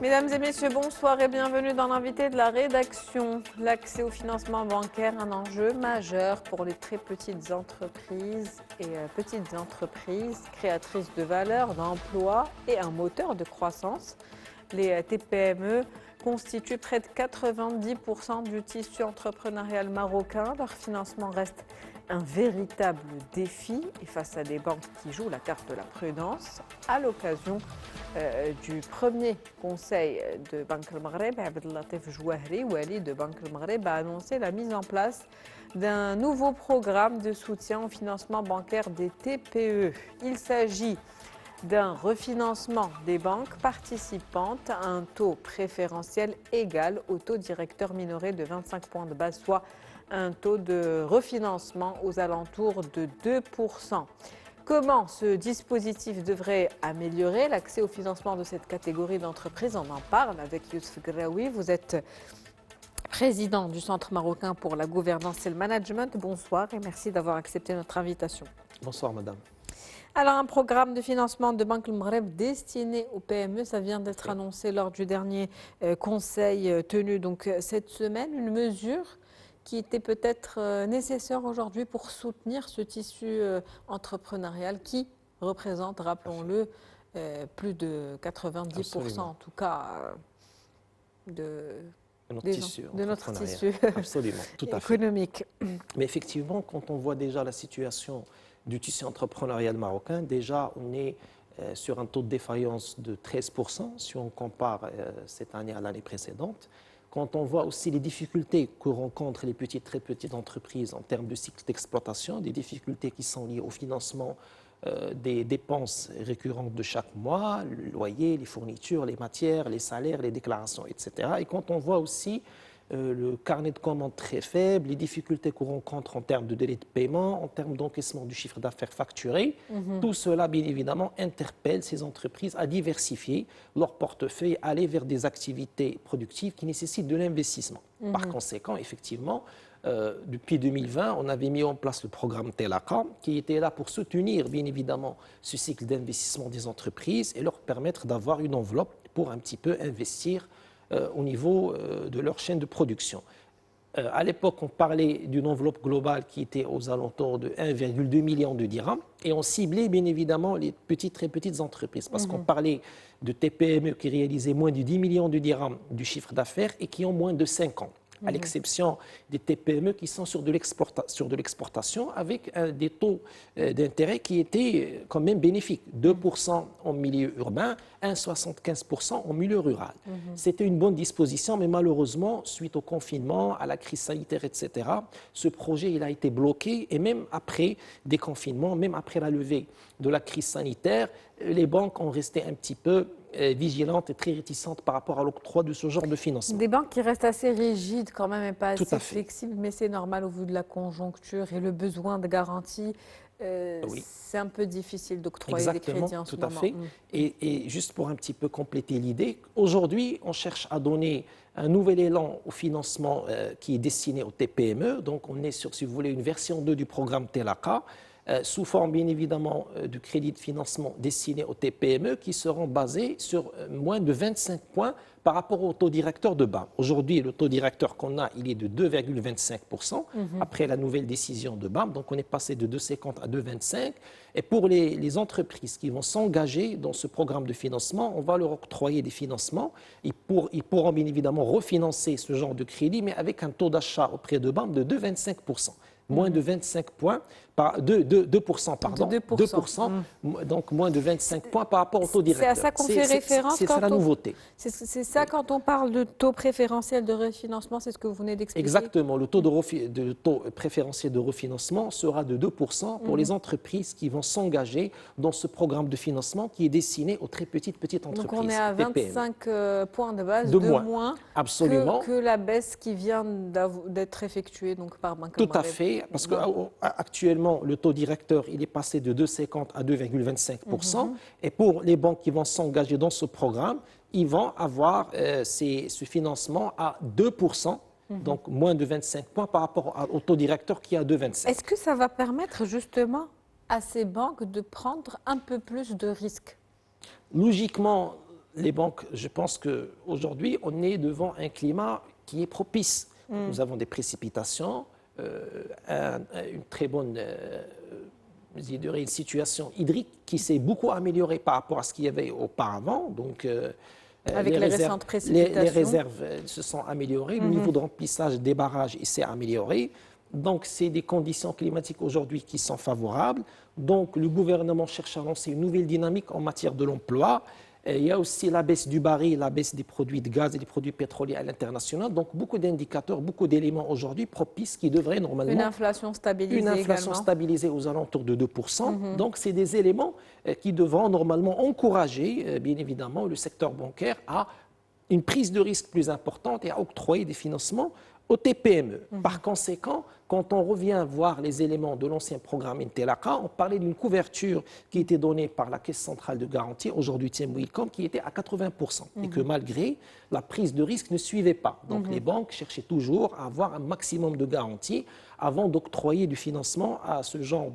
Mesdames et messieurs, bonsoir et bienvenue dans l'invité de la rédaction. L'accès au financement bancaire, un enjeu majeur pour les très petites entreprises et petites entreprises créatrices de valeur, d'emplois et un moteur de croissance. Les TPME constituent près de 90% du tissu entrepreneurial marocain. Leur financement reste un véritable défi et face à des banques qui jouent la carte de la prudence. À l'occasion du premier conseil de Banque El Maghreb, Abdellatif Jouahri, Wali de Banque El Maghreb, a annoncé la mise en place d'un nouveau programme de soutien au financement bancaire des TPE. Il s'agit d'un refinancement des banques participantes à un taux préférentiel égal au taux directeur minoré de 25 points de base, soit un taux de refinancement aux alentours de 2%. Comment ce dispositif devrait améliorer l'accès au financement de cette catégorie d'entreprises? On en parle avec Youssef Graoui. Vous êtes président du Centre marocain pour la gouvernance et le management. Bonsoir et merci d'avoir accepté notre invitation. Bonsoir madame. Alors, un programme de financement de Banque El Maghreb destiné aux PME, ça vient d'être annoncé lors du dernier conseil tenu donc cette semaine. Une mesure qui était peut-être nécessaire aujourd'hui pour soutenir ce tissu entrepreneurial qui représente, rappelons-le, plus de 90% Absolument. en tout cas de notre tissu Absolument, tout à fait. économique. Mais effectivement, quand on voit déjà la situation du tissu entrepreneurial marocain, déjà on est sur un taux de défaillance de 13% si on compare cette année à l'année précédente. Quand on voit aussi les difficultés que rencontrent les très petites entreprises en termes de cycle d'exploitation, des difficultés qui sont liées au financement des dépenses récurrentes de chaque mois, le loyer, les fournitures, les matières, les salaires, les déclarations, etc. Et quand on voit aussi le carnet de commandes très faible, les difficultés qu'on rencontre en termes de délai de paiement, en termes d'encaissement du chiffre d'affaires facturé, tout cela, bien évidemment, interpelle ces entreprises à diversifier leur portefeuille, aller vers des activités productives qui nécessitent de l'investissement. Par conséquent, effectivement, depuis 2020, on avait mis en place le programme Telaka qui était là pour soutenir, bien évidemment, ce cycle d'investissement des entreprises et leur permettre d'avoir une enveloppe pour un petit peu investir au niveau de leur chaîne de production. À l'époque, on parlait d'une enveloppe globale qui était aux alentours de 1,2 million de dirhams et on ciblait bien évidemment les très petites entreprises parce qu'on parlait de TPME qui réalisaient moins de 10 millions de dirhams du chiffre d'affaires et qui ont moins de 5 ans. À l'exception des TPME qui sont sur de l'exportation avec des taux d'intérêt qui étaient quand même bénéfiques. 2% en milieu urbain, 1,75% en milieu rural. C'était une bonne disposition, mais malheureusement, suite au confinement, à la crise sanitaire, etc., ce projet il a été bloqué et même après des confinements, même après la levée de la crise sanitaire, les banques ont resté un petit peu vigilantes et très réticentes par rapport à l'octroi de ce genre de financement. Des banques qui restent assez rigides quand même et pas Tout assez à fait. flexibles, mais c'est normal au vu de la conjoncture et le besoin de garantie. Oui. C'est un peu difficile d'octroyer des crédits en ce moment. Tout à fait. Et juste pour un petit peu compléter l'idée, aujourd'hui, on cherche à donner un nouvel élan au financement qui est destiné aux TPME. Donc, on est sur, si vous voulez, une version 2 du programme Telaka, sous forme bien évidemment de crédits de financement destinés aux TPME qui seront basés sur moins de 25 points par rapport au taux directeur de BAM. Aujourd'hui, le taux directeur qu'on a, il est de 2,25% après la nouvelle décision de BAM. Donc, on est passé de 2,50 à 2,25. Et pour les entreprises qui vont s'engager dans ce programme de financement, on va leur octroyer des financements. Ils pourront bien évidemment refinancer ce genre de crédit, mais avec un taux d'achat auprès de BAM de 2,25%. Moins de 25 points, 2%, pardon. 2%, donc moins de 25 points par rapport au taux directeur. C'est à ça qu'on fait référence. C'est ça la nouveauté. C'est ça quand on parle de taux préférentiel de refinancement, c'est ce que vous venez d'expliquer. Exactement. Le taux préférentiel de refinancement sera de 2% pour les entreprises qui vont s'engager dans ce programme de financement qui est destiné aux très petites entreprises. Donc on est à 25 points de base, de moins. Absolument. Que la baisse qui vient d'être effectuée donc, par Banque Tout à fait. Parce qu'actuellement, le taux directeur, il est passé de 2,50 à 2,25%. Et pour les banques qui vont s'engager dans ce programme, ils vont avoir ce financement à 2%, donc moins de 25 points par rapport au taux directeur qui est à 2,25. Est-ce que ça va permettre justement à ces banques de prendre un peu plus de risques? Logiquement, les banques, je pense qu'aujourd'hui, on est devant un climat qui est propice. Nous avons des précipitations, une très bonne je dirais, une situation hydrique qui s'est beaucoup améliorée par rapport à ce qu'il y avait auparavant. Donc, avec les récentes précipitations. les réserves se sont améliorées, le niveau de remplissage des barrages s'est amélioré. Donc, c'est des conditions climatiques aujourd'hui qui sont favorables. Donc, le gouvernement cherche à lancer une nouvelle dynamique en matière de l'emploi. Il y a aussi la baisse du baril, la baisse des produits de gaz et des produits pétroliers à l'international. Donc, beaucoup d'indicateurs, beaucoup d'éléments aujourd'hui propices qui devraient normalement... Une inflation stabilisée Une inflation également. stabilisée aux alentours de 2%. Donc, c'est des éléments qui devront normalement encourager, bien évidemment, le secteur bancaire à une prise de risque plus importante et à octroyer des financements aux TPME. Par conséquent, quand on revient voir les éléments de l'ancien programme Intelaka, on parlait d'une couverture qui était donnée par la Caisse centrale de garantie, aujourd'hui Wilcom, qui était à 80%. Et que malgré, la prise de risque ne suivait pas. Donc les banques cherchaient toujours à avoir un maximum de garanties avant d'octroyer du financement à ce genre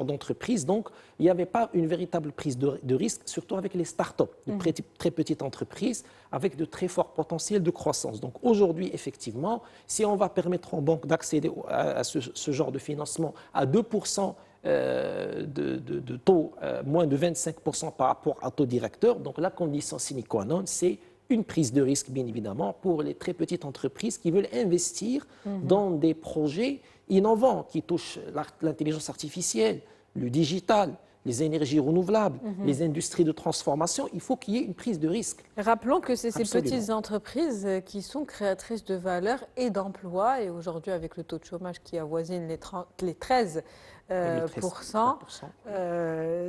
d'entreprise. Donc il n'y avait pas une véritable prise de risque, surtout avec les start-up, de très petites entreprises, avec de très forts potentiels de croissance. Donc aujourd'hui, effectivement, si on va permettre aux banques d'accéder à ce genre de financement à 2% de taux, moins de 25% par rapport à taux directeur, donc la condition sine qua non, c'est une prise de risque, bien évidemment, pour les très petites entreprises qui veulent investir dans des projets innovants qui touchent l'intelligence artificielle, le digital, les énergies renouvelables, les industries de transformation. Il faut qu'il y ait une prise de risque. Rappelons que c'est ces Absolument. petites entreprises qui sont créatrices de valeur et d'emplois. Et aujourd'hui, avec le taux de chômage qui avoisine les 13%,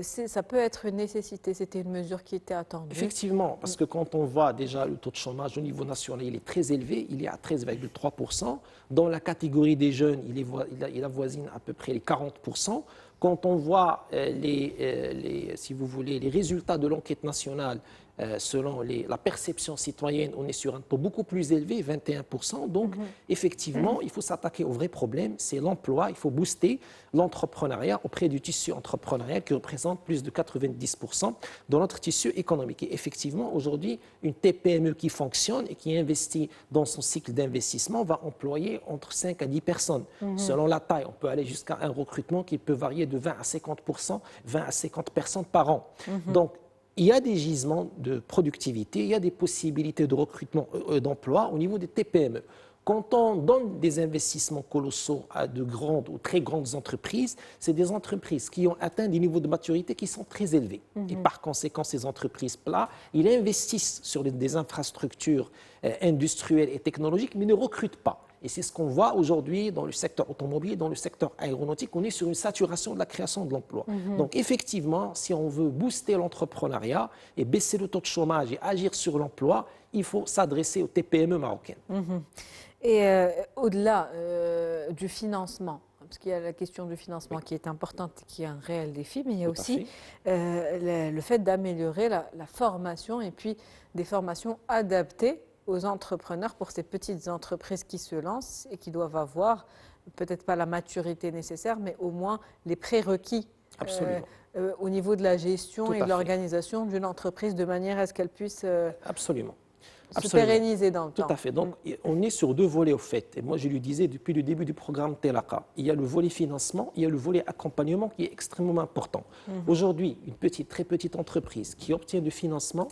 ça peut être une nécessité. C'était une mesure qui était attendue. Effectivement, parce que quand on voit déjà le taux de chômage au niveau national, il est très élevé, il est à 13,3%. Dans la catégorie des jeunes, il avoisine à peu près les 40%. Quand on voit si vous voulez, les résultats de l'enquête nationale, selon la perception citoyenne, on est sur un taux beaucoup plus élevé, 21%. Donc, effectivement, il faut s'attaquer au vrai problème, c'est l'emploi. Il faut booster l'entrepreneuriat auprès du tissu entrepreneurial qui représente plus de 90% de notre tissu économique. Et effectivement, aujourd'hui, une TPME qui fonctionne et qui investit dans son cycle d'investissement va employer entre 5 à 10 personnes. Selon la taille, on peut aller jusqu'à un recrutement qui peut varier de 20 à 50%, 20 à 50 personnes par an. Donc, il y a des gisements de productivité, il y a des possibilités de recrutement d'emploi au niveau des TPME. Quand on donne des investissements colossaux à de grandes ou très grandes entreprises, c'est des entreprises qui ont atteint des niveaux de maturité qui sont très élevés. Et par conséquent, ces entreprises-là, ils investissent sur des infrastructures industrielles et technologiques, mais ne recrutent pas. Et c'est ce qu'on voit aujourd'hui dans le secteur automobile, dans le secteur aéronautique. On est sur une saturation de la création de l'emploi. Donc effectivement, si on veut booster l'entrepreneuriat et baisser le taux de chômage et agir sur l'emploi, il faut s'adresser aux TPME marocaines. Et au-delà du financement, parce qu'il y a la question du financement qui est importante, qui est un réel défi, mais il y a aussi le fait d'améliorer la formation et puis des formations adaptées aux entrepreneurs pour ces petites entreprises qui se lancent et qui doivent avoir peut-être pas la maturité nécessaire, mais au moins les prérequis au niveau de la gestion et de l'organisation d'une entreprise de manière à ce qu'elle puisse se pérenniser dans le temps. Tout à fait. Donc, on est sur deux volets au fait. Et moi, je lui disais depuis le début du programme Telaka, il y a le volet financement, il y a le volet accompagnement qui est extrêmement important. Aujourd'hui, une très petite entreprise qui obtient du financement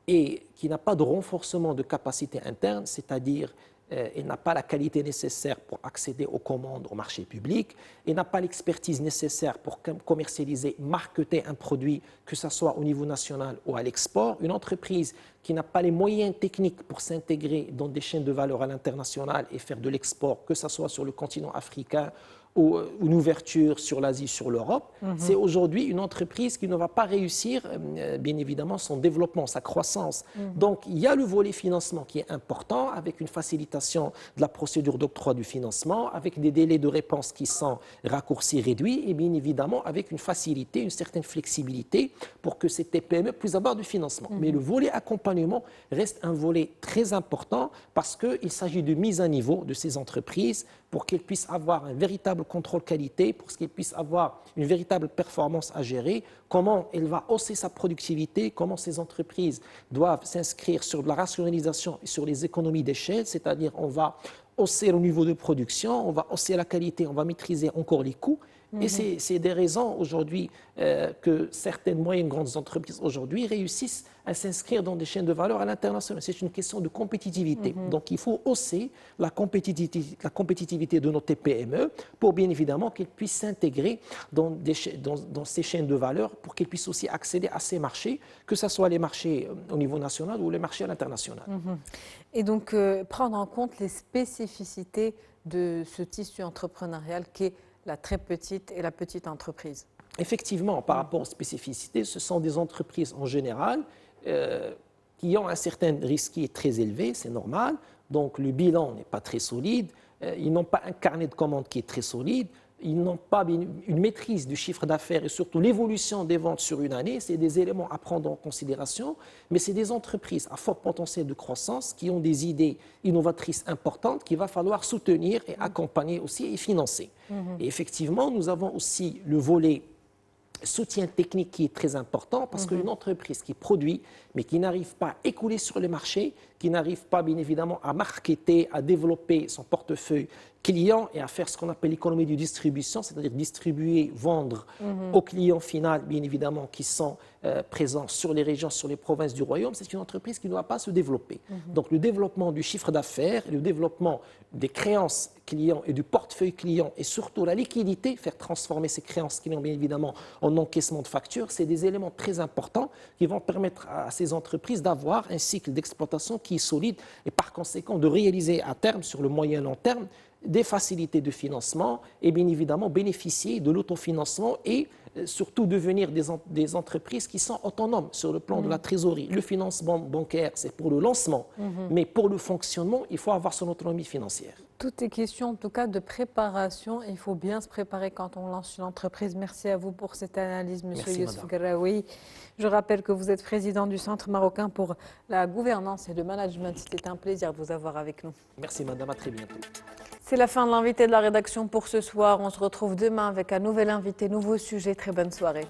et qui n'a pas de renforcement de capacité interne, c'est-à-dire elle n'a pas la qualité nécessaire pour accéder aux commandes au marché public, elle n'a pas l'expertise nécessaire pour commercialiser, marketer un produit, que ce soit au niveau national ou à l'export. Une entreprise qui n'a pas les moyens techniques pour s'intégrer dans des chaînes de valeur à l'international et faire de l'export, que ce soit sur le continent africain ou une ouverture sur l'Asie, sur l'Europe, c'est aujourd'hui une entreprise qui ne va pas réussir, bien évidemment, son développement, sa croissance. Donc, il y a le volet financement qui est important, avec une facilitation de la procédure d'octroi du financement, avec des délais de réponse qui sont raccourcis, réduits, et bien évidemment, avec une facilité, une certaine flexibilité pour que ces TPME puissent avoir du financement. Mais le volet accompagnement reste un volet très important parce qu'il s'agit de mise à niveau de ces entreprises pour qu'elles puissent avoir un véritable contrôle qualité pour qu'il puisse avoir une véritable performance à gérer, comment elle va hausser sa productivité, comment ces entreprises doivent s'inscrire sur de la rationalisation et sur les économies d'échelle, c'est-à-dire on va hausser le niveau de production, on va hausser la qualité, on va maîtriser encore les coûts. Et c'est des raisons aujourd'hui que certaines moyennes grandes entreprises aujourd'hui réussissent à s'inscrire dans des chaînes de valeur à l'international. C'est une question de compétitivité. Donc il faut hausser la compétitivité de nos TPME pour bien évidemment qu'elles puissent s'intégrer dans ces chaînes de valeur pour qu'elles puissent aussi accéder à ces marchés, que ce soit les marchés au niveau national ou les marchés à l'international. Et donc prendre en compte les spécificités de ce tissu entrepreneurial qui est la très petite et la petite entreprise. Effectivement, par rapport aux spécificités, ce sont des entreprises en général qui ont un certain risque qui est très élevé, c'est normal. Donc le bilan n'est pas très solide, ils n'ont pas un carnet de commandes qui est très solide, ils n'ont pas une maîtrise du chiffre d'affaires et surtout l'évolution des ventes sur une année. C'est des éléments à prendre en considération, mais c'est des entreprises à fort potentiel de croissance qui ont des idées innovatrices importantes qu'il va falloir soutenir et accompagner aussi et financer. Et effectivement, nous avons aussi le volet soutien technique qui est très important parce qu'une entreprise qui produit mais qui n'arrive pas à écouler sur les marchés, qui n'arrive pas bien évidemment à marketer, à développer son portefeuille client et à faire ce qu'on appelle l'économie de distribution, c'est-à-dire distribuer, vendre aux clients finaux, bien évidemment, qui sont présents sur les régions, sur les provinces du royaume, c'est une entreprise qui ne doit pas se développer. Donc le développement du chiffre d'affaires, le développement des créances clients et du portefeuille client et surtout la liquidité, faire transformer ces créances clients, bien évidemment, en encaissement de factures, c'est des éléments très importants qui vont permettre à ces entreprises d'avoir un cycle d'exploitation qui est solide et par conséquent de réaliser à terme, sur le moyen long terme, des facilités de financement et bien évidemment bénéficier de l'autofinancement et surtout devenir des entreprises qui sont autonomes sur le plan de la trésorerie. Le financement bancaire, c'est pour le lancement, mais pour le fonctionnement, il faut avoir son autonomie financière. Tout est question en tout cas de préparation. Il faut bien se préparer quand on lance une entreprise. Merci à vous pour cette analyse, M. Youssouf Garaoui. Je rappelle que vous êtes président du Centre marocain pour la gouvernance et le management. C'était un plaisir de vous avoir avec nous. Merci madame, à très bientôt. C'est la fin de l'invité de la rédaction pour ce soir. On se retrouve demain avec un nouvel invité, nouveau sujet. Très bonne soirée.